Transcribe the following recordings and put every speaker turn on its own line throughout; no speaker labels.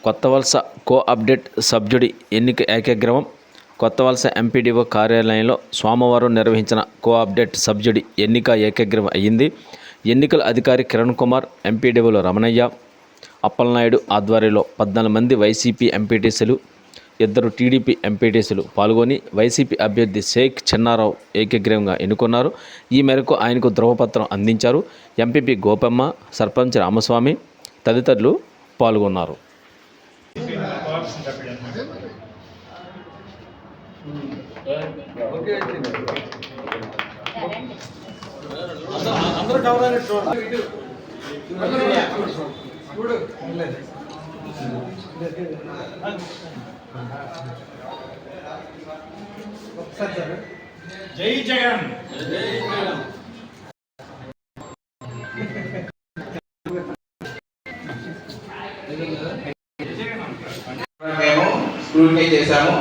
కొత్తవలస కో-ఆప్డెట్ సభ్యుడి ఎన్నిక ఏకగ్రీవం. కొత్తవలస ఎంపీడీఓ కార్యాలయంలో సోమవారం నిర్వహించిన కో-ఆప్డెట్ సభ్యుడి ఎన్నిక ఏకగ్రీవం అయింది. ఎన్నికల అధికారి కిరణ్ కుమార్, ఎంపీడీఓలు రమణయ్య, అప్పలనాయుడు ఆధ్వర్యంలో 14 మంది వైసీపీ ఎంపీటీసీలు, 2 టీడీపీ ఎంపీటీసీలు పాల్గొని వైసీపీ అభ్యర్థి షేక్ చిన్నారావు ఏకగ్రీవంగా ఎన్నుకున్నారు. ఈ మేరకు ఆయనకు ధృవపత్రం అందించారు. ఎంపీపీ గోపమ్మ, సర్పంచ్ రామస్వామి తదితరులు పాల్గొన్నారు.
జై జగన్.
మేము స్క్రూటినీ చేశాము.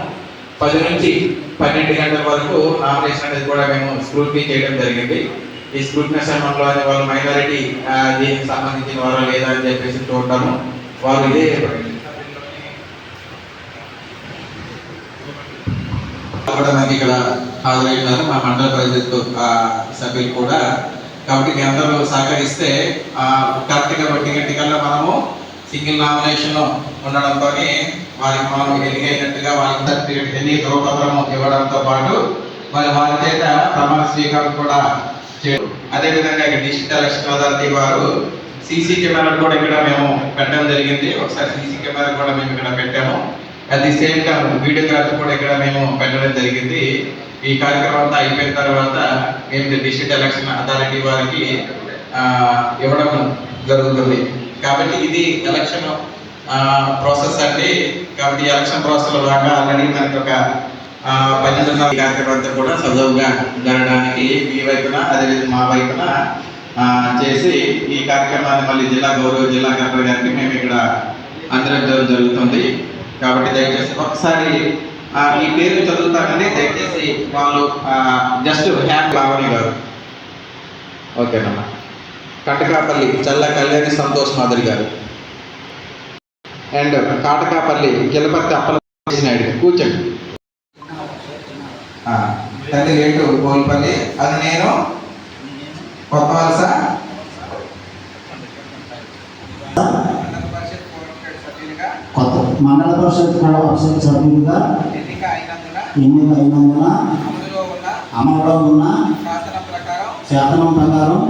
10 నుంచి 12 గంటల వరకు నామినేషన్ అనేది కూడా మేము స్క్రూటినీ చేయడం జరిగింది. ఈ స్క్రూటినీ సమయంలో వాళ్ళు మైనారిటీ దీనికి సంబంధించిన వారు లేదా అని చెప్పేసి చూడటము, వారు ఇదే కూడా మనకి ఇక్కడ హాజరైనారు, మా మండల పరిషత్ సభ్యులు కూడా. కాబట్టి మీ అందరూ సహకరిస్తే కరెక్ట్గా 1 గంటకల్లా మనము సింగిల్ నామినేషన్ ఉండడంతో వారికి మనం ఎన్నికైనట్టుగా వారికి సర్టిఫికేట్ ఎన్ని ధృవపత్రం ఇవ్వడంతో పాటు మరి వారి చేత ప్రమాణ స్వీకారం కూడా చేయడం. అదేవిధంగా ఇక్కడ డిస్ట్రిక్ట్ ఎలక్షన్ అథారిటీ వారు సీసీ కెమెరాలు కూడా ఇక్కడ మేము పెట్టడం జరిగింది. ఒకసారి సీసీ కెమెరా కూడా మేము ఇక్కడ పెట్టాము. At the same time videography కూడా ఇక్కడ మేము పెట్టడం జరిగింది. ఈ కార్యక్రమం అంతా అయిపోయిన తర్వాత మేము డిస్ట్రిక్ట్ ఎలక్షన్ అథారిటీ వారికి ఇవ్వడం జరుగుతుంది. కాబట్టి ఇది ఎలక్షన్ ప్రాసెస్ అండి. కాబట్టి ఎలక్షన్ ప్రాసెస్లో భాగంగా ఆల్రెడీ మనకి ఒక 12 కార్యక్రమం అంతా కూడా సజావుగా జరగడానికి ఈ వైపున అదేవిధంగా మా వైపున చేసి ఈ కార్యక్రమాన్ని మళ్ళీ గౌరవ జిల్లా కలెక్టర్ గారికి మేము ఇక్కడ అందజేయడం జరుగుతుంది. కాబట్టి దయచేసి ఒకసారి ఈ పేరు చదువుతానని దయచేసి వాళ్ళు జస్ట్ హ్యాండ్ లావణి గారు. ఓకేనమ్మా. కటకాపల్లి చల్ల కళ్యాణి సంతోష్ మాధురి గారు అండ్ కాటకాపల్లి కిలపర్తి అప్పలనాయుడు కూర్చోండి. తల్లి రేటు గోల్పల్లి, అది నేను కొత్తవలస
మండల పరిషత్ కోఆప్షన్ సభ్యులుగా ఎన్నిక అయినందున అమలులో ఉన్న శాసనం ప్రకారం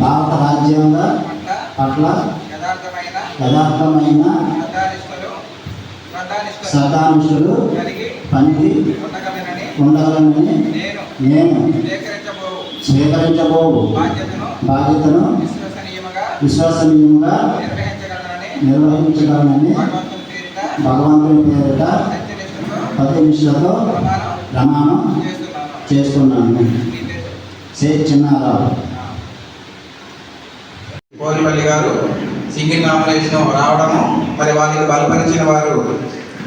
భారత రాజ్యాంగ పట్ల యథార్థమైన శ్రద్ధానిష్ఠులు పనికి ఉండగలనని నేను స్వీకరించబోవు బాధ్యతను విశ్వసనీయంగా నిర్వహించగలనని భగవంతుని పేరిట ప్రతినిష్టతో ప్రమాణం చేస్తున్నాను. షేక్ చిన్నారావు.
పోలిపల్లి గారు సింగిల్ నామినేషన్ రావడము, మరి వారికి బలపరిచిన వారు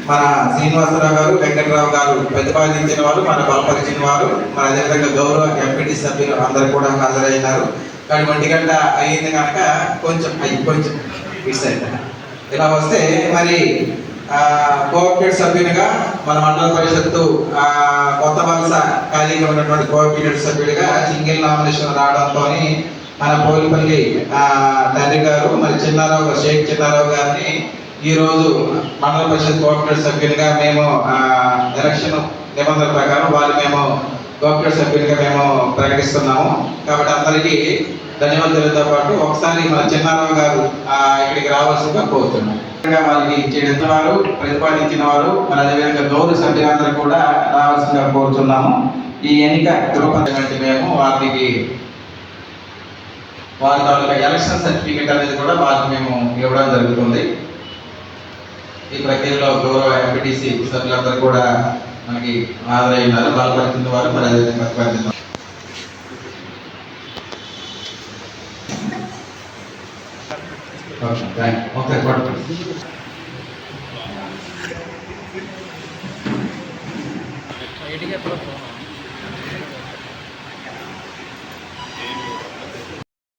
మన శ్రీనివాసరావు గారు, వెంకటరావు గారు ప్రతిపాదించిన వారు, మన బలపరిచిన వారు, మన అదేవిధంగా గౌరవ ఎంపీటీ సభ్యులు అందరూ కూడా హాజరైనారు. కానీ 1 గంట అయ్యింది కనుక కొంచెం మిస్ అయింది. ఇలా వస్తే మరి కోఆప్టెడ్ సభ్యునిగా మన మండల పరిషత్తు కొత్తవలస ఖాళీగా ఉన్నటువంటి కోఆప్టెడ్ సభ్యుడిగా సింగిల్ నామినేషన్ రావడంతో మన పోలిపల్లి తండ్రి గారు మరి షేక్ చిన్నారావు గారిని ఈరోజు మండల పరిషత్ కోఆప్టెడ్ సభ్యునిగా మేము ఎలక్షన్ నిబంధనల ప్రకారం వాళ్ళు మేము కోఆప్టెడ్ సభ్యునిగా మేము ప్రకటిస్తున్నాము. కాబట్టి అందరికీ ధన్యవాదాలతో పాటు ఒకసారి మన చిన్నారావు గారు ఇక్కడికి రావాల్సిందిగా కోరుతున్నాం. వాళ్ళకి ఇచ్చేట వారు ప్రతిపాదించిన వారు మరి అదేవిధంగా గౌరవ సభ్యులందరూ కూడా రావాల్సిందిగా కోరుతున్నాము. ఈ ఎన్నిక ధృవపత్రం మేము వారికి వారి తాలూకా ఎలక్షన్ సర్టిఫికేట్ అనేది కూడా వారికి మేము ఇవ్వడం జరుగుతుంది. ఈ ప్రక్రియలో గౌరవ ఎంపీటీసీ సభ్యులందరూ కూడా మనకి హాజరైనారు. బలపరిచిన వారు మరి అదేవిధంగా ప్రతిపాదించిన
ఓకే.